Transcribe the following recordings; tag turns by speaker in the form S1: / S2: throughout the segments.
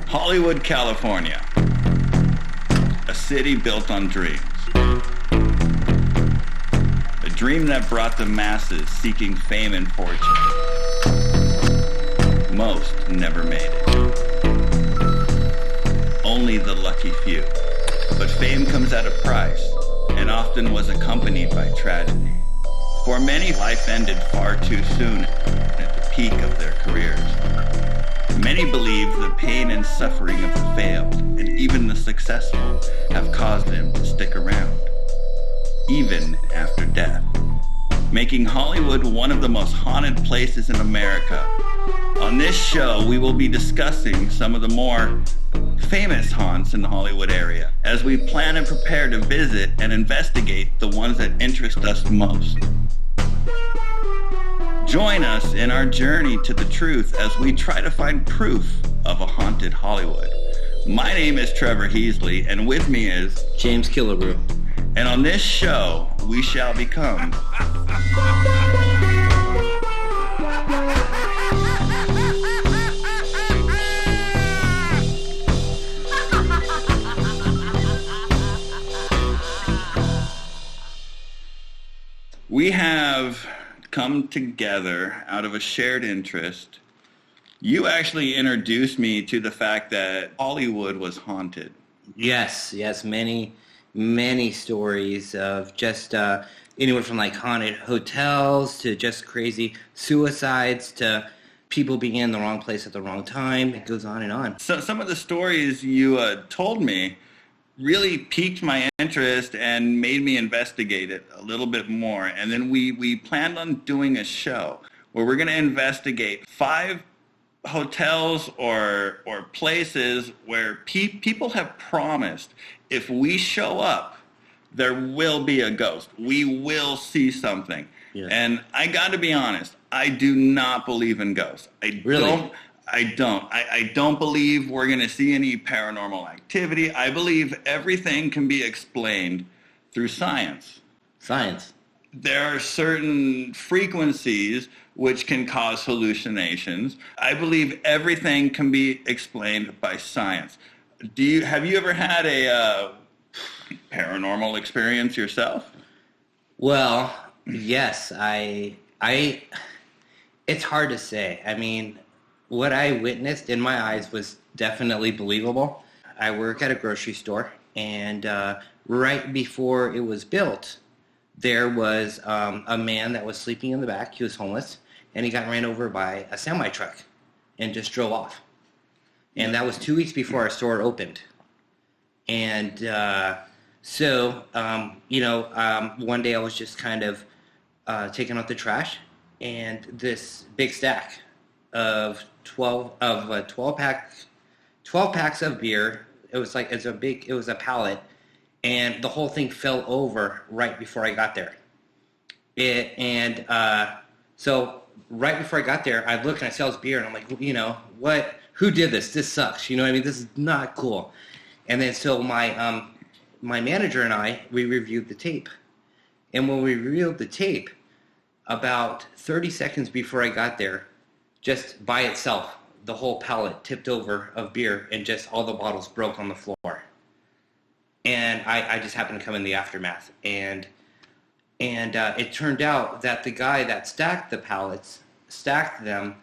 S1: Hollywood, California. A city built on dreams. A dream that brought the masses seeking fame and fortune. Most never made it. Only the lucky few. But fame comes at a price, and often was accompanied by tragedy. For many, life ended far too soon at the peak of their careers. Many believe the pain and suffering of the failed, and even the successful, have caused them to stick around, even after death, making Hollywood one of the most haunted places in America. On this show, we will be discussing some of the more famous haunts in the Hollywood area, as we plan and prepare to visit and investigate the ones that interest us most. Join us in our journey to the truth as we try to find proof of a haunted Hollywood. My name is Trevor Heasley, and with me is
S2: James Killebrew.
S1: And on this show, we shall become we have come together out of a shared interest. You actually introduced me to the fact that Hollywood was haunted.
S2: Yes, many stories of just anywhere from like haunted hotels to just crazy suicides to people being in the wrong place at the wrong time. It goes on and on.
S1: So some of the stories you told me really piqued my interest and made me investigate it a little bit more. And then we planned on doing a show where we're going to investigate 5 hotels or places where people have promised if we show up, there will be a ghost. We will see something.
S2: Yes.
S1: And I got to be honest, I do not believe in ghosts. I don't believe we're going to see any paranormal activity. I believe everything can be explained through science.
S2: Science.
S1: There are certain frequencies which can cause hallucinations. I believe everything can be explained by science. Have you ever had a paranormal experience yourself?
S2: Well, yes, it's hard to say. I mean, what I witnessed in my eyes was definitely believable. I work at a grocery store, and right before it was built, there was a man that was sleeping in the back. He was homeless, and he got ran over by a semi-truck and just drove off. And that was 2 weeks before our store opened. And one day I was just kind of taking out the trash, and this big stack of 12 packs of beer. It was a pallet, and the whole thing fell over right before I got there. So right before I got there, I look and I saw this beer, and I'm like, what? Who did this? This sucks. You know what I mean? This is not cool. And then so my manager and I, we reviewed the tape, and when we reviewed the tape, about 30 seconds before I got there, just by itself, the whole pallet tipped over of beer, and just all the bottles broke on the floor. And I just happened to come in the aftermath. And it turned out that the guy that stacked the pallets stacked them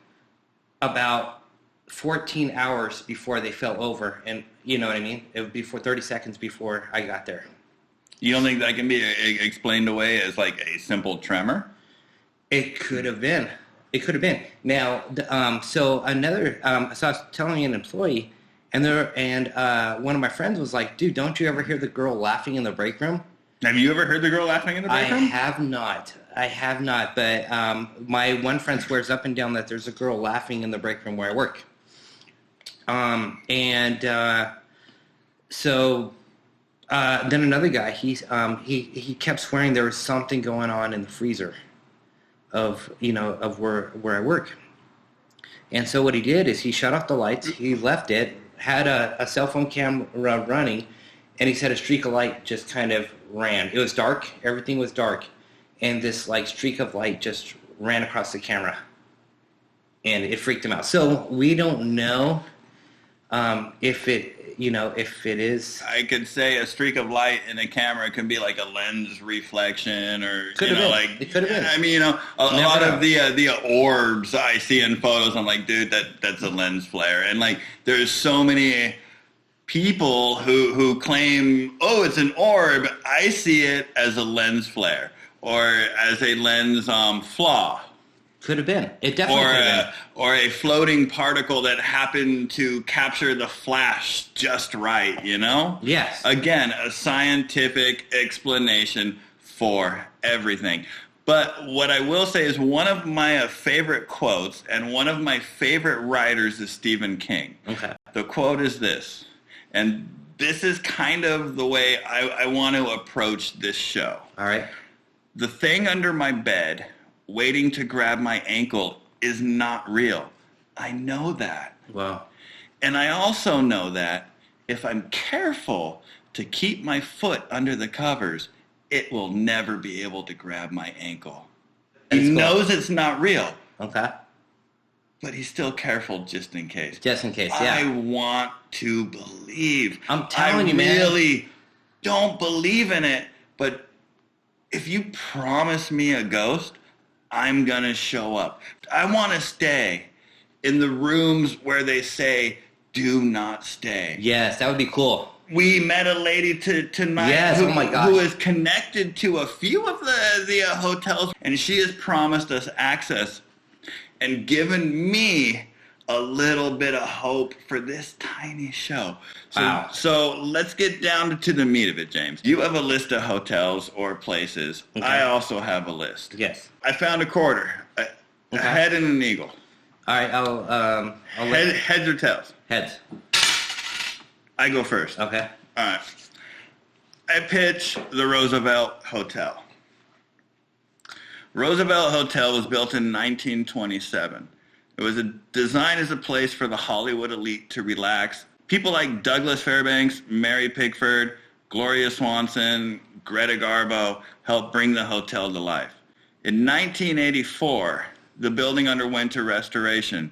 S2: about 14 hours before they fell over. And you know what I mean? It would be 30 seconds before I got there. You
S1: don't think that can be explained away as like a simple tremor?
S2: It could have been. Now, so I was telling an employee, and one of my friends was like, "Dude, don't you ever hear the girl laughing in the break room?"
S1: Have you ever heard the girl laughing in the break room?
S2: I have not. But my one friend swears up and down that there's a girl laughing in the break room where I work. Then another guy, he kept swearing there was something going on in the freezer of where I work. And so what he did is he shut off the lights, he left it, had a cell phone camera running, and he said a streak of light just kind of ran. It was dark, everything was dark. and this like streak of light just ran across the camera, and it freaked him out. So we don't know if it is.
S1: I could say a streak of light in a camera can be like a lens reflection, or
S2: Could have been. Like it could have been.
S1: I mean, a lot of the orbs I see in photos, I'm like, dude, that's a lens flare, and like there's so many people who claim, oh, it's an orb. I see it as a lens flare or as a lens flaw.
S2: Could have been. It definitely could have been.
S1: Or a floating particle that happened to capture the flash just right, you know?
S2: Yes.
S1: Again, a scientific explanation for everything. But what I will say is one of my favorite quotes and one of my favorite writers is Stephen King.
S2: Okay.
S1: The quote is this, and this is kind of the way I want to approach this show.
S2: All right.
S1: The thing under my bed waiting to grab my ankle is not real. I know that.
S2: Wow.
S1: And I also know that if I'm careful to keep my foot under the covers, it will never be able to grab my ankle. He knows it's not real.
S2: Okay.
S1: But he's still careful just in case.
S2: Just in case, yeah.
S1: I want to believe.
S2: I'm telling you, man.
S1: I really don't believe in it, but if you promise me a ghost, I'm going to show up. I want to stay in the rooms where they say, do not stay.
S2: Yes, that would be cool.
S1: We met a lady tonight
S2: yes, oh my God,
S1: who is connected to a few of the hotels, and she has promised us access and given me a little bit of hope for this tiny show.
S2: Wow.
S1: So let's get down to the meat of it, James. You have a list of hotels or places. Okay. I also have a list.
S2: Yes.
S1: I found a quarter, a head and an eagle.
S2: All right, I'll
S1: heads or tails?
S2: Heads.
S1: I go first.
S2: Okay.
S1: All right. I pitch the Roosevelt Hotel. Roosevelt Hotel was built in 1927. It was designed as a place for the Hollywood elite to relax. People like Douglas Fairbanks, Mary Pickford, Gloria Swanson, Greta Garbo helped bring the hotel to life. In 1984, the building underwent a restoration.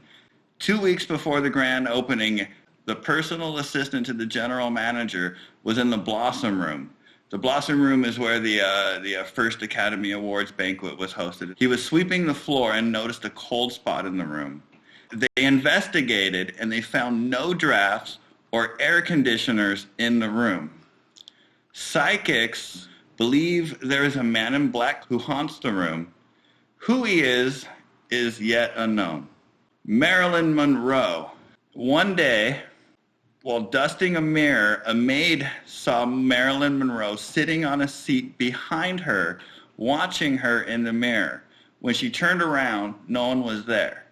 S1: 2 weeks before the grand opening, the personal assistant to the general manager was in the Blossom Room. The Blossom Room is where the first Academy Awards banquet was hosted. He was sweeping the floor and noticed a cold spot in the room. They investigated, and they found no drafts or air conditioners in the room. Psychics believe there is a man in black who haunts the room. Who he is yet unknown. Marilyn Monroe. One day, while dusting a mirror, a maid saw Marilyn Monroe sitting on a seat behind her, watching her in the mirror. When she turned around, no one was there.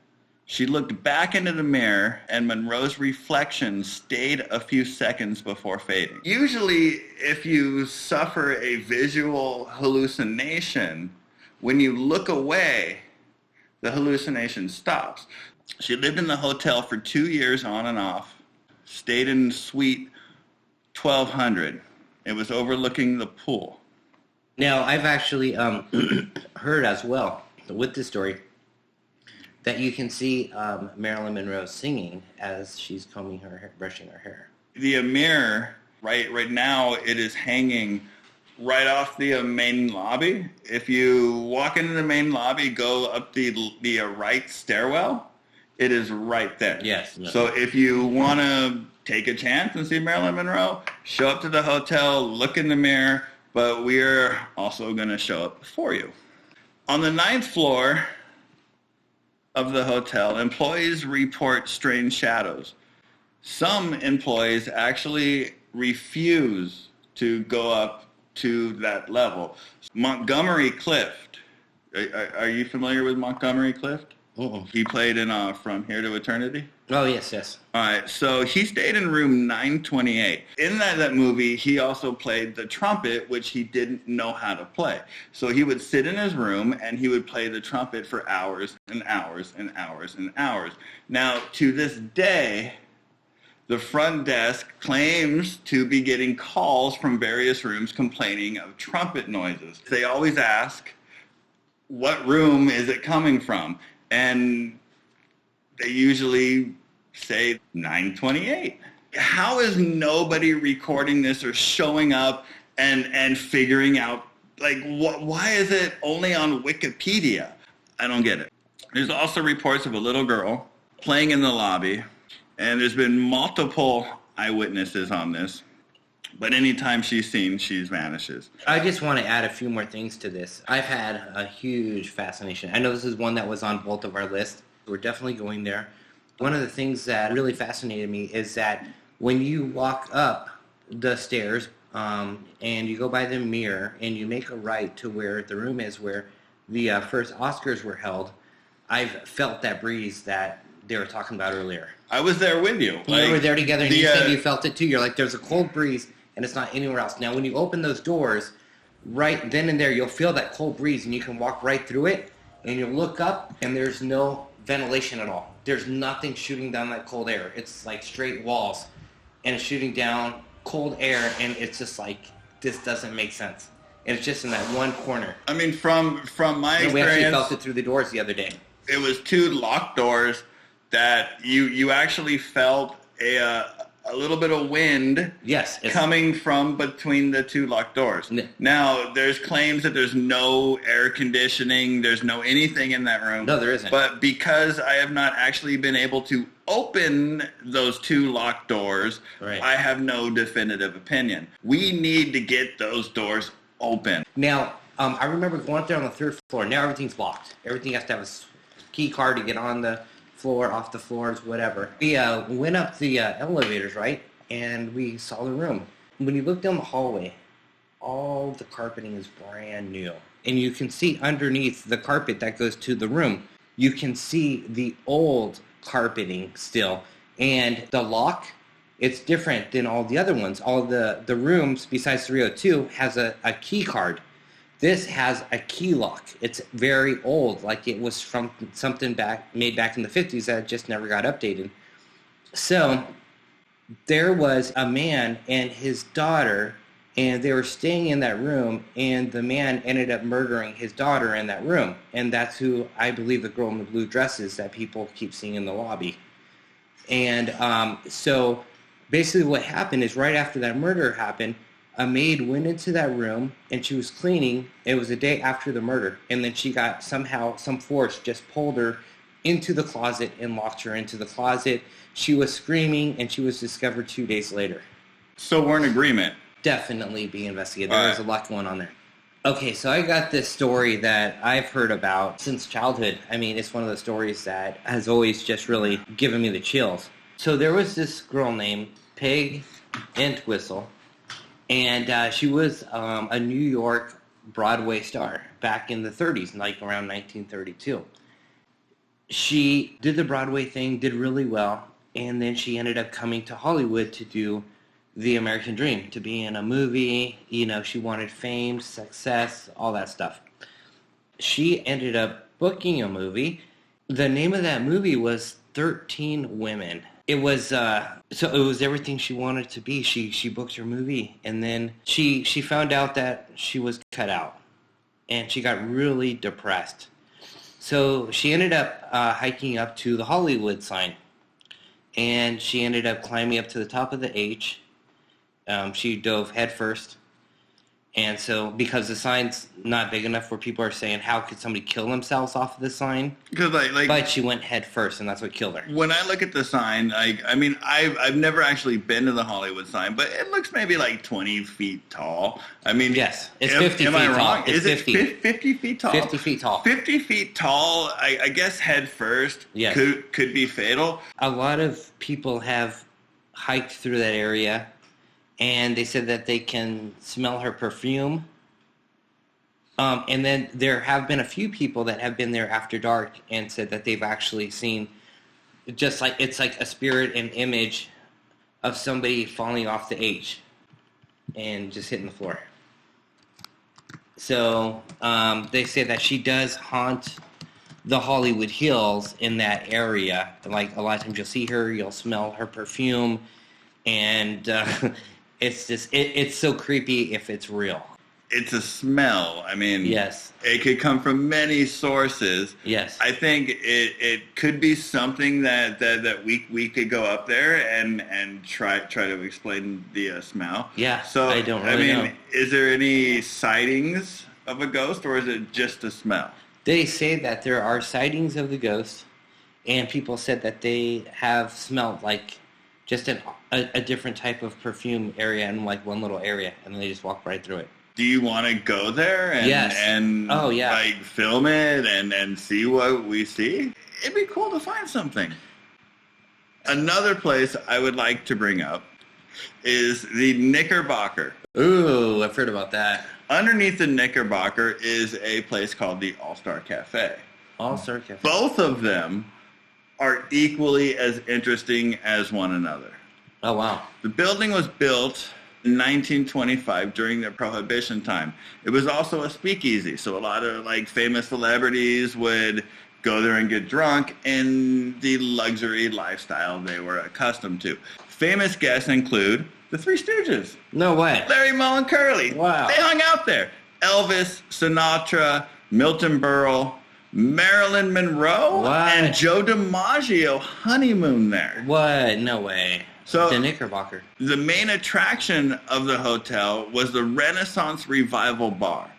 S1: She looked back into the mirror, and Monroe's reflection stayed a few seconds before fading. Usually, if you suffer a visual hallucination, when you look away, the hallucination stops. She lived in the hotel for 2 years on and off. Stayed in suite 1200. It was overlooking the pool.
S2: Now, I've actually heard as well with this story that you can see Marilyn Monroe singing as she's combing her hair, brushing her hair.
S1: The mirror, right now, it is hanging right off the main lobby. If you walk into the main lobby, go up the right stairwell, it is right there.
S2: Yes. No.
S1: So if you want to take a chance and see Marilyn Monroe, show up to the hotel, look in the mirror, but we're also going to show up for you. On the 9th floor of the hotel, employees report strange shadows. Some employees actually refuse to go up to that level. Montgomery Clift. Are you familiar with Montgomery Clift?
S2: Uh-uh.
S1: He played in From Here to Eternity.
S2: Oh, yes.
S1: All right, so he stayed in room 928. In that movie, he also played the trumpet, which he didn't know how to play. So he would sit in his room, and he would play the trumpet for hours and hours and hours and hours. Now, to this day, the front desk claims to be getting calls from various rooms complaining of trumpet noises. They always ask, what room is it coming from? And they usually say 928. How is nobody recording this or showing up and figuring out, like, why is it only on Wikipedia? I don't get it. There's also reports of a little girl playing in the lobby, and there's been multiple eyewitnesses on this. But anytime she's seen, she vanishes.
S2: I just want to add a few more things to this. I've had a huge fascination. I know this is one that was on both of our lists. We're definitely going there. One of the things that really fascinated me is that when you walk up the stairs and you go by the mirror and you make a right to where the room is where the first Oscars were held, I've felt that breeze that they were talking about earlier.
S1: I was there with you.
S2: We were there together, and you said you felt it too. You're like, there's a cold breeze, and it's not anywhere else. Now, when you open those doors, right then and there, you'll feel that cold breeze, and you can walk right through it, and you'll look up, and there's no ventilation at all. There's nothing shooting down that cold air. It's like straight walls, and it's shooting down cold air, and it's just like, this doesn't make sense. And it's just in that one corner.
S1: I mean, from my experience,
S2: we actually felt it through the doors the other day.
S1: It was two locked doors that you actually felt a little bit of wind coming from between the two locked doors. Now, there's claims that there's no air conditioning, there's no anything in that room.
S2: No, there isn't.
S1: But because I have not actually been able to open those two locked doors, I have no definitive opinion. We need to get those doors open.
S2: Now, I remember going up there on the third floor. Now everything's locked. Everything has to have a key card to get on the floor, off the floors, whatever. We went up the elevators, right? And we saw the room. When you look down the hallway, all the carpeting is brand new. And you can see underneath the carpet that goes to the room, you can see the old carpeting still. And the lock, it's different than all the other ones. All the rooms, besides 302, has a key card. This has a key lock. It's very old, like it was from something made back in the 50s that just never got updated. So there was a man and his daughter, and they were staying in that room, and the man ended up murdering his daughter in that room. And that's who I believe the girl in the blue dress is that people keep seeing in the lobby. And so basically what happened is right after that murder happened, a maid went into that room and she was cleaning. It was the day after the murder. And then she got some force just pulled her into the closet and locked her into the closet. She was screaming and she was discovered 2 days later.
S1: So we're in agreement.
S2: Definitely be investigated. There's a lot going on there. Okay, so I got this story that I've heard about since childhood. I mean, it's one of those stories that has always just really given me the chills. So there was this girl named Peg Entwistle. And she was a New York Broadway star back in the 30s, like around 1932. She did the Broadway thing, did really well, and then she ended up coming to Hollywood to do the American Dream, to be in a movie. You know, she wanted fame, success, all that stuff. She ended up booking a movie. The name of that movie was 13 Women. It was so it was everything she wanted to be. She booked her movie, and then she found out that she was cut out, and she got really depressed. So she ended up hiking up to the Hollywood sign, and she ended up climbing up to the top of the H. She dove headfirst. And so, because the sign's not big enough where people are saying, how could somebody kill themselves off of the sign?
S1: Because
S2: but she went head first, and that's what killed her.
S1: When I look at the sign, I mean, I've never actually been to the Hollywood sign, but it looks maybe like 20 feet tall. I mean,
S2: yes, it's 50 feet tall.
S1: Am I wrong?
S2: It's
S1: Is
S2: 50.
S1: It 50 feet tall?
S2: 50 feet tall.
S1: 50 feet tall, I guess head first could be fatal.
S2: A lot of people have hiked through that area, and they said that they can smell her perfume. And then there have been a few people that have been there after dark and said that they've actually seen just like it's like a spirit and image of somebody falling off the H and just hitting the floor. So they say that she does haunt the Hollywood Hills in that area. Like a lot of times you'll see her, you'll smell her perfume, and it's just it's so creepy if it's real.
S1: it's a smell. I mean,
S2: Yes.
S1: it could come from many sources.
S2: Yes.
S1: I think it could be something that we could go up there and try to explain the smell.
S2: Yeah.
S1: So
S2: I don't really know.
S1: is there any sightings of a ghost, or is it just a smell?
S2: They say that there are sightings of the ghost, and people said that they have smelled like just a different type of perfume area in like one little area, and then they just walk right through it.
S1: Do you want to go there and,
S2: Yes.
S1: and
S2: Oh, yeah.
S1: like film it and see what we see? It'd be cool to find something. Another place I would like to bring up is the Knickerbocker.
S2: Ooh, I've heard about that.
S1: Underneath the Knickerbocker is a place called the All-Star Cafe.
S2: All-Star Cafe.
S1: Both of them are equally as interesting as one another.
S2: Oh, wow.
S1: The building was built in 1925 during the Prohibition time. It was also a speakeasy, so a lot of like famous celebrities would go there and get drunk in the luxury lifestyle they were accustomed to. Famous guests include the Three Stooges,
S2: No way.
S1: Larry, Moe, and Curly.
S2: Wow.
S1: They hung out there. Elvis, Sinatra, Milton Berle, Marilyn Monroe,
S2: What?
S1: and Joe DiMaggio honeymoon there.
S2: What? No way.
S1: So
S2: The Knickerbocker.
S1: the main attraction of the hotel was the Renaissance Revival Bar.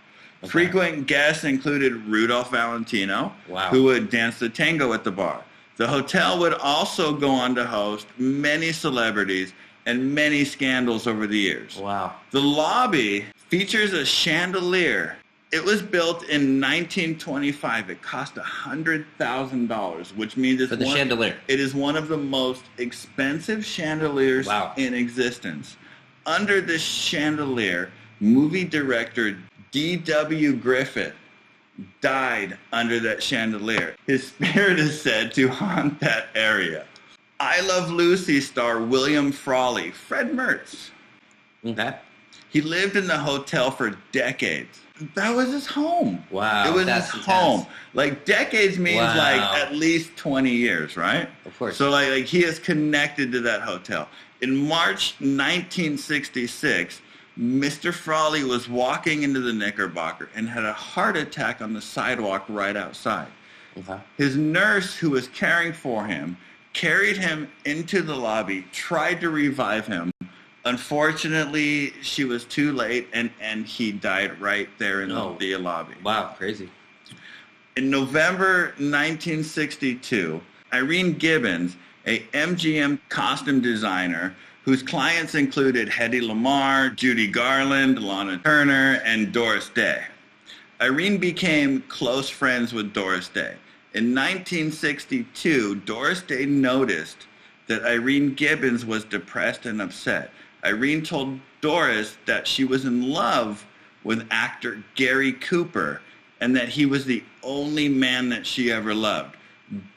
S2: Okay.
S1: Frequent guests included Rudolph Valentino,
S2: Wow.
S1: who would dance the tango at the bar. The hotel would also go on to host many celebrities and many scandals over the years.
S2: Wow.
S1: The lobby features a chandelier. It was built in 1925. It cost $100,000, which means it's
S2: For the chandelier.
S1: It is one of the most expensive chandeliers
S2: Wow.
S1: in existence. Under this chandelier, movie director D.W. Griffith died under that chandelier. His spirit is said to haunt that area. I Love Lucy star William Frawley, Fred Mertz.
S2: Okay.
S1: He lived in the hotel for decades. That was his home.
S2: Wow,
S1: It was
S2: that's
S1: his
S2: intense.
S1: home. Like, decades means
S2: Wow.
S1: like at least 20 years, right?
S2: Of course.
S1: So like he is connected to that hotel. In March 1966, Mr. Frawley was walking into the Knickerbocker and had a heart attack on the sidewalk right outside.
S2: Okay.
S1: His nurse, who was caring for him, carried him into the lobby, tried to revive him. Unfortunately, she was too late, and he died right there in the lobby.
S2: Wow, crazy.
S1: In November 1962, Irene Gibbons, a MGM costume designer whose clients included Hedy Lamarr, Judy Garland, Lana Turner, and Doris Day. Irene became close friends with Doris Day. In 1962, Doris Day noticed that Irene Gibbons was depressed and upset. Irene told Doris that she was in love with actor Gary Cooper and that he was the only man that she ever loved.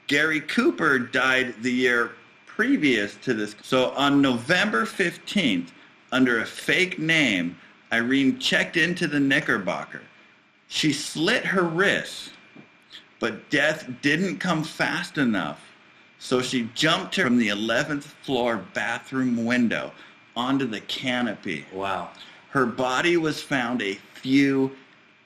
S1: Gary Cooper died the year previous to this. So on November 15th, under a fake name, Irene checked into the Knickerbocker. She slit her wrist, but death didn't come fast enough. So she jumped from the 11th floor bathroom window onto the canopy.
S2: Wow.
S1: Her body was found a few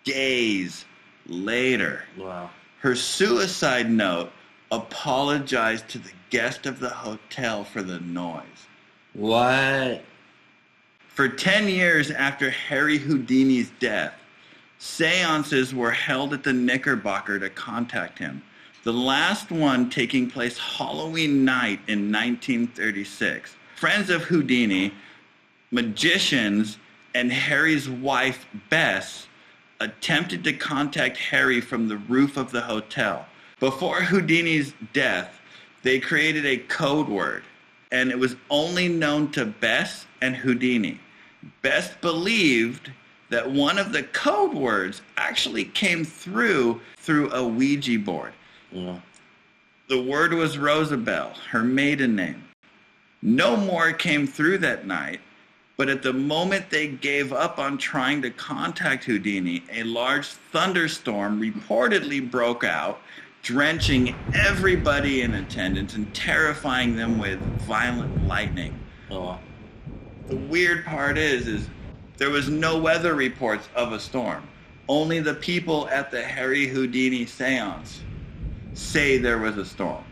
S1: days later.
S2: Wow.
S1: Her suicide note apologized to the guest of the hotel for the noise.
S2: What?
S1: For 10 years after Harry Houdini's death, seances were held at the Knickerbocker to contact him. The last one taking place Halloween night in 1936. Friends of Houdini, magicians, and Harry's wife, Bess, attempted to contact Harry from the roof of the hotel. Before Houdini's death, they created a code word, and it was only known to Bess and Houdini. Bess believed that one of the code words actually came through a Ouija board.
S2: Yeah.
S1: The word was Roosevelt, her maiden name. No more came through that night, but at the moment they gave up on trying to contact Houdini, a large thunderstorm reportedly broke out, drenching everybody in attendance and terrifying them with violent lightning.
S2: Oh, wow.
S1: The weird part is There was no weather reports of a storm. Only the people at the Harry Houdini seance say there was a storm.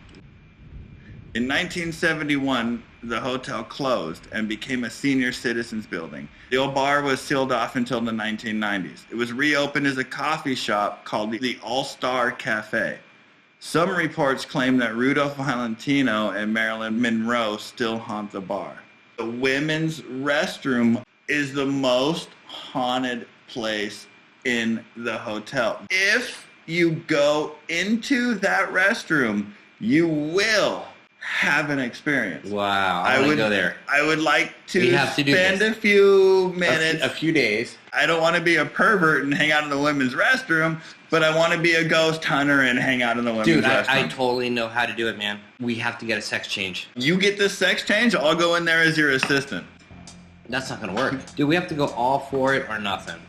S1: In 1971, the hotel closed and became a senior citizens building. The old bar was sealed off until the 1990s. It was reopened as a coffee shop called the All-Star Cafe. Some reports claim that Rudolph Valentino and Marilyn Monroe still haunt the bar. The women's restroom is the most haunted place in the hotel. If you go into that restroom, you will have an experience.
S2: Wow, I would go there.
S1: I would like to
S2: have to
S1: spend a few minutes,
S2: a few days.
S1: I don't want to be a pervert and hang out in the women's restroom, but I want to be a ghost hunter and hang out in the women's restroom.
S2: I totally know how to do it, man. We have to get a sex change.
S1: You get the sex change, I'll go in there as your assistant.
S2: That's not going to work. Dude, we have to go all for it or nothing.